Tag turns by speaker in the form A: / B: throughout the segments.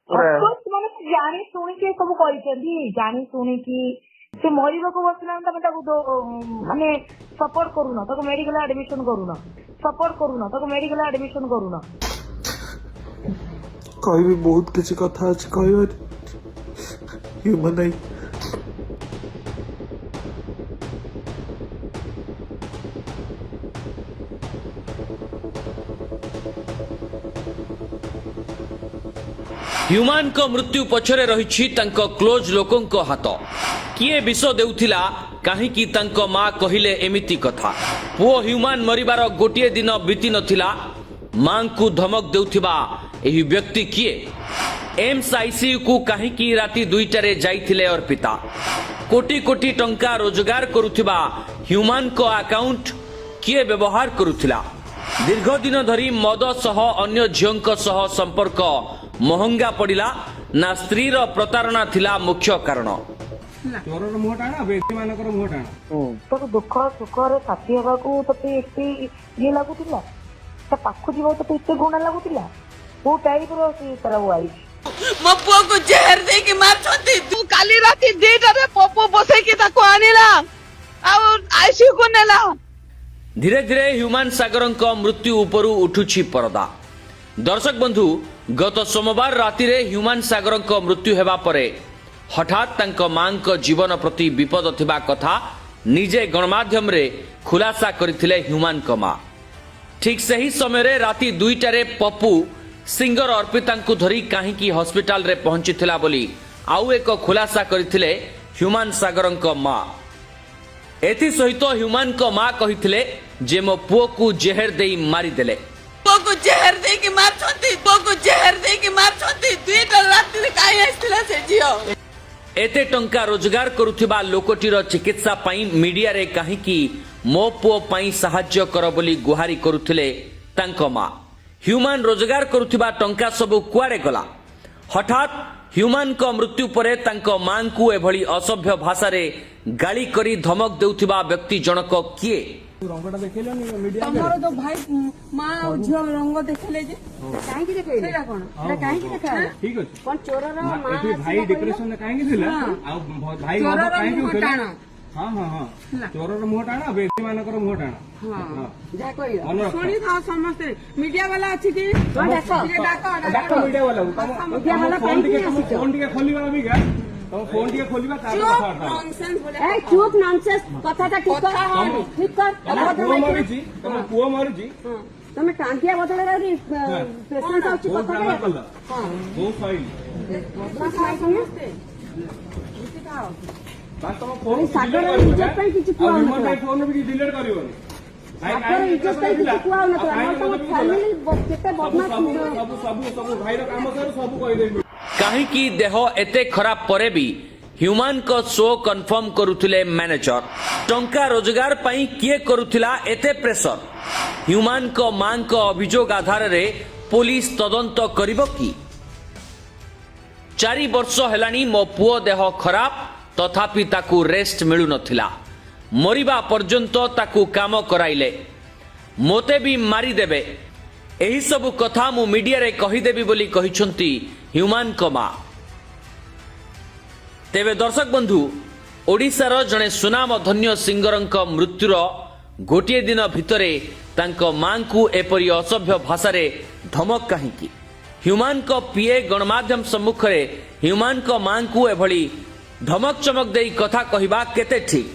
A: ମାନେ ଜାଣି ଶୁଣିକି ସବୁ କରିଛନ୍ତି, ଜାଣି ଶୁଣିକି ସେ ମରିବାକୁ ବସିଲା ତମେ ତାକୁ ମାନେ ସପୋର୍ଟ କରୁନ, ତାକୁ ମେଡିକାଲ ଆଡମିସନ କରୁନ, ସପୋର୍ଟ କରୁନ, ତାକୁ ମେଡିକାଲ ଆଡମିସନ କରୁନ।
B: କହିବି ବହୁତ କିଛି କଥା ଅଛି କହିବାରେ, ହ୍ୟୁମାନ ଆଇ
C: ହ୍ୟୁମାନ ମୃତ୍ୟୁ ପଛରେ ରହିଛି ତାଙ୍କ କ୍ଲୋଜ ଲୋକଙ୍କ ହାତ। କିଏ ବିଷ ଦେଉଥିଲା, କାହିଁକି ତାଙ୍କ ମା କହିଲେ ଏମିତି କଥା? ପୁଅ ହ୍ୟୁମାନ ମରିବାର ଗୋଟିଏ ଦିନ ବିତି ନଥିଲା, ମାଙ୍କୁ ଧମକ ଦେଉଥିବା ଏହି ବ୍ୟକ୍ତି କିଏ? ଏମ୍ସ ଆଇସିୟୁକୁ କାହିଁକି ରାତି 2ଟାରେ ଯାଇଥିଲେ ଅର୍ପିତା? କୋଟି କୋଟି ଟଙ୍କା ରୋଜଗାର କରୁଥିବା ହ୍ୟୁମାନଙ୍କ ଆକାଉଣ୍ଟ କିଏ ବ୍ୟବହାର କରୁଥିଲା? ଦୀର୍ଘ ଦିନ ଧରି ମଦ ସହ ଅନ୍ୟ ଝିଅଙ୍କ ସହ ସମ୍ପର୍କ ମହଙ୍ଗା ପଡ଼ିଲା ନା ସ୍ତ୍ରୀର ପ୍ରତାରଣା ଥିଲା ମୁଖ୍ୟ କାରଣ?
D: ଚୋରର ମୁହଁ ଟାଣ, ବ୍ୟକ୍ତି ମାନଙ୍କର ମୁହଁ ଟାଣ।
A: ତାକୁ ଦୁଃଖ ସୁଖରେ ସାଥୀ ହେବାକୁ ତତେ ଏତେ ଇଏ ଲାଗୁଥିଲା? ତା ପାଖକୁ ଯିବାକୁ ତତେ ଏତେ ଘୃଣା ଲାଗୁଥିଲା? କୋଉ ଟାଇପର ତାର ୱାଇଫ?
E: ମୋ ପୁଅକୁ ଜେହେର ଦେଇକି ମାରୁଛନ୍ତି। ତୁ କାଲି ରାତି 2ଟାରେ ପପୁ ବସେଇକି ତାକୁ ଆଣିଲା ଆଉ ଆଇସିୟୁ କୁ ନେଲା।
C: ଧୀରେ ଧୀରେ ହ୍ୟୁମାନ ସାଗରଙ୍କ ମୃତ୍ୟୁ ଉପରୁ ଉଠୁଛି ପରଦା। ଦର୍ଶକ ବନ୍ଧୁ, ଗତ ସୋମବାର ରାତିରେ ହ୍ୟୁମାନ ସାଗରଙ୍କ ମୃତ୍ୟୁ ହେବା ପରେ ହଠାତ୍ ତାଙ୍କ ମାଙ୍କ ଜୀବନ ପ୍ରତି ବିପଦ ଥିବା କଥା ନିଜେ ଗଣମାଧ୍ୟମରେ ଖୁଲାସା କରିଥିଲେ ହ୍ୟୁମାନଙ୍କ ମା। ଠିକ୍ ସେହି ସମୟରେ ରାତି 2ଟାରେ ପପୁ ସିଙ୍ଗର ଅର୍ପିତାଙ୍କୁ ଧରି କାହିଁକି ହସ୍ପିଟାଲରେ ପହଞ୍ଚିଥିଲା ବୋଲି ଆଉ ଏକ ଖୁଲାସା କରିଥିଲେ ହ୍ୟୁମାନ ସାଗରଙ୍କ ମା। ଏଥିସହିତ ହ୍ୟୁମାନଙ୍କ ମା କହିଥିଲେ ଯେ ମୋ ପୁଅକୁ ଜେହେର ଦେଇ ମାରିଦେଲେ।
E: ପୁଅକୁ ଜେହେର ଦେଇକି ମାରୁଛନ୍ତି, ପୁଅକୁ ଜେହେର ଦେଇକି ମାରୁଛନ୍ତି। 2ଟା ରାତିରେ କାହିଁ ଆସିଥିଲା ସେ ଝିଅ?
C: ଏତେ ଟଙ୍କା ରୋଜଗାର କରୁଥିବା ଲୋକଟିର ଚିକିତ୍ସା ପାଇଁ ମିଡିଆରେ କାହିଁକି ମୋ ପୁଅ ପାଇଁ ସାହାଯ୍ୟ କର ବୋଲି ଗୁହାରି କରୁଥିଲେ ତାଙ୍କ ମା? ହ୍ୟୁମାନ ରୋଜଗାର କରୁଥିବା ଟଙ୍କା ସବୁ କୁଆଡେ ଗଲା? ହଠାତ୍ ହ୍ୟୁମାନଙ୍କ ମୃତ୍ୟୁ ପରେ ତାଙ୍କ ମାଙ୍କୁ ଏଭଳି ଅସଭ୍ୟ ଭାଷାରେ ଗାଳି କରି ଧମକ ଦେଉଥିବା ବ୍ୟକ୍ତି ଜଣକ କିଏ?
D: ରଙ୍ଗଟା ଦେଖେଇଲନି ମିଡିଆ
E: ତମର ଯୋଉ ଭାଇ ମା ଆଉ ଝିଅ ରଙ୍ଗ ଦେଖେଇଲେ ଯେ କାହିଁକି ଦେଖେଇଲେ? ସେଇଟା କଣ? ସେଇଟା କାହିଁକି ଦେଖାହେଲା?
D: ଠିକ ଅଛି।
E: କଣ ଚୋରର ମା
D: ଏଠି ଭାଇ ଡିପ୍ରେସନରେ କାହିଁକି ଥିଲା ଆଉ ଭାଇ ମଦ
E: ଚୋରର
D: କାହିଁକି
E: ମୁହଁ
D: ଉଠେଇଲା?
E: ଟାଣ।
D: ହଁ ହଁ ହଁ, ଚୋରର ମୁହଁ ଟାଣ, ବ୍ୟକ୍ତି ମାନଙ୍କର ମୁହଁ ଟାଣ।
E: ଯାହା କହିଲ
D: ମନେ ରଖ।
E: ଶୁଣିଥାଅ ସମସ୍ତେ। ମିଡିଆ ବାଲା ଅଛି କି?
D: ଡାକ ମିଡିଆ ବାଲାକୁ। ତମ ଫୋନ ଟିକେ ଖୋଲିବା ଅବିକା, ତମ ଫୋନ ଟିକେ ଖୋଲିବା ତାପରେ କଥାବାର୍ତ୍ତା।
E: ଚୁପ୍ ନନସେନ୍ସ କଥାଟା ଠିକ କର।
D: ତମ ପୁଅ ମରିଛି, ତମ ପୁଅ ମରିଛି,
E: ତମେ କାନ୍ଦିଆ ବଦଳରେ ପେସେଣ୍ଟ ଅଛି କଥା
D: କଲ ବହୁତ ସହିଲି। ତମ ଫୋନ
E: ସାଗର ଇଜ୍ଜତ ପାଇଁ କିଛି କୁହା ହଉନଥିଲା।
D: ଫୋନ ବି ଡିଲିଟ କରିବନି।
E: ସାଗର ଇଜ୍ଜତ ପାଇଁ କିଛି କୁହା ହଉନଥିଲା। ତମ ଫ୍ୟାମିଲି କେତେ ବଦମାସ।
D: ସବୁ ଭାଇର କାମ କର, ସବୁ କହିଦେବି।
C: କାହିଁକି ଦେହ ଏତେ ଖରାପ ପରେ ବି ହ୍ୟୁମାନଙ୍କ ଶୋ କନଫର୍ମ କରୁଥିଲେ ମ୍ୟାନେଜର? ଟଙ୍କା ରୋଜଗାର ପାଇଁ କିଏ କରୁଥିଲା ଏତେ ପ୍ରେସର? ହ୍ୟୁମାନଙ୍କ ମାଙ୍କ ଅଭିଯୋଗ ଆଧାରରେ ପୋଲିସ ତଦନ୍ତ କରିବ କି? 4 ବର୍ଷ ହେଲାଣି ମୋ ପୁଅ ଦେହ ଖରାପ, ତଥାପି ତାକୁ ରେଷ୍ଟ ମିଳୁନଥିଲା। ମରିବା ପର୍ଯ୍ୟନ୍ତ ତାକୁ କାମ କରାଇଲେ, ମୋତେ ବି ମାରିଦେବେ। ଏହି ସବୁ କଥା ମୁଁ ମିଡିଆରେ କହିଦେବି ବୋଲି କହିଛନ୍ତି ହ୍ୟୁମାନଙ୍କ ମା। ତେବେ ଦର୍ଶକ ବନ୍ଧୁ, ଓଡ଼ିଶାର ଜଣେ ସୁନାମଧନ୍ୟ ସିଙ୍ଗରଙ୍କ ମୃତ୍ୟୁର ଗୋଟିଏ ଦିନ ଭିତରେ ତାଙ୍କ ମାଙ୍କୁ ଏପରି ଅସଭ୍ୟ ଭାଷାରେ ଧମକ କାହିଁକି? ହ୍ୟୁମାନଙ୍କ ପିଏ ଗଣମାଧ୍ୟମ ସମ୍ମୁଖରେ ହ୍ୟୁମାନଙ୍କ ମାଙ୍କୁ ଏଭଳି ଧମକ ଚମକ ଦେଇ କଥା କହିବା କେତେ ଠିକ୍?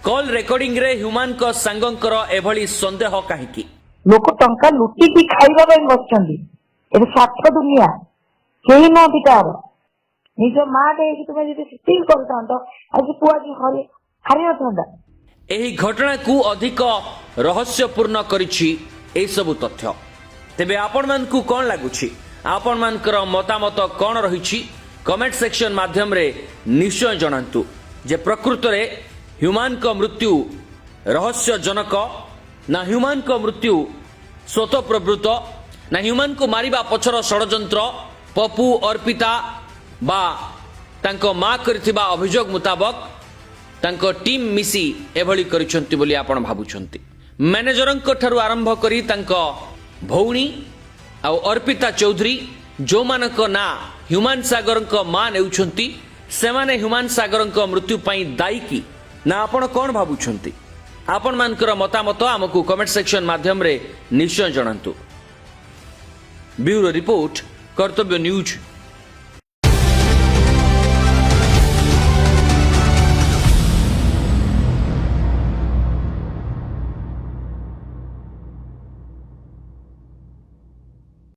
C: କଲ୍ ରେକର୍ଡିଂରେ ହ୍ୟୁମାନଙ୍କ ସାଙ୍ଗଙ୍କର ଏଭଳି ସନ୍ଦେହ କାହିଁକି?
A: ଲୋକ ଟଙ୍କା ଲୁଟିକି ଖାଇବା ପାଇଁ ବସିଛନ୍ତି। ଏବେ ସ୍ୱାର୍ଥ ଦୁନିଆ, କେହି ନାହାନ୍ତି କାହାର। ନିଜ ମା ଦେଇକି ତୁମେ ଯଦି ସେତିକି କରିଥାନ୍ତ, ଆଜି ପୁଅ ଆଜି ହାରି ନଥାନ୍ତା।
C: ଏହି ଘଟଣାକୁ ଅଧିକ ରହସ୍ୟପୂର୍ଣ୍ଣ କରିଛି ଏସବୁ ତଥ୍ୟ। ତେବେ ଆପଣମାନଙ୍କୁ କ'ଣ ଲାଗୁଛି? ଆପଣମାନଙ୍କର ମତାମତ କ'ଣ ରହିଛି? କମେଣ୍ଟ ସେକ୍ସନ ମାଧ୍ୟମରେ ନିଶ୍ଚୟ ଜଣାନ୍ତୁ ଯେ ପ୍ରକୃତରେ ହ୍ୟୁମାନଙ୍କ ମୃତ୍ୟୁ ରହସ୍ୟଜନକ ନା ହ୍ୟୁମାନଙ୍କ ମୃତ୍ୟୁ ସ୍ୱତଃପ୍ରବୃତ୍ତ ନା ହ୍ୟୁମାନଙ୍କୁ ମାରିବା ପଛର ଷଡ଼ଯନ୍ତ୍ର ପପୁ ଅର୍ପିତା ବା ତାଙ୍କ ମା କରିଥିବା ଅଭିଯୋଗ ମୁତାବକ ତାଙ୍କ ଟିମ୍ ମିଶି ଏଭଳି କରିଛନ୍ତି ବୋଲି ଆପଣ ଭାବୁଛନ୍ତି? ମ୍ୟାନେଜରଙ୍କ ଠାରୁ ଆରମ୍ଭ କରି ତାଙ୍କ ଭଉଣୀ ଆଉ ଅର୍ପିତା ଚୌଧୁରୀ, ଯେଉଁମାନଙ୍କ ନାଁ ह्यूमान सागर मां नेउछंती सेमाने ह्यूमान सागर मृत्यु पाई दायी की ना आपण कौन भाबुछंती आपण मानकर मतामत आमको कमेंट सेक्शन माध्यम रे निश्चय जणांतु। ब्यूरो रिपोर्ट कर्तव्य न्यूज।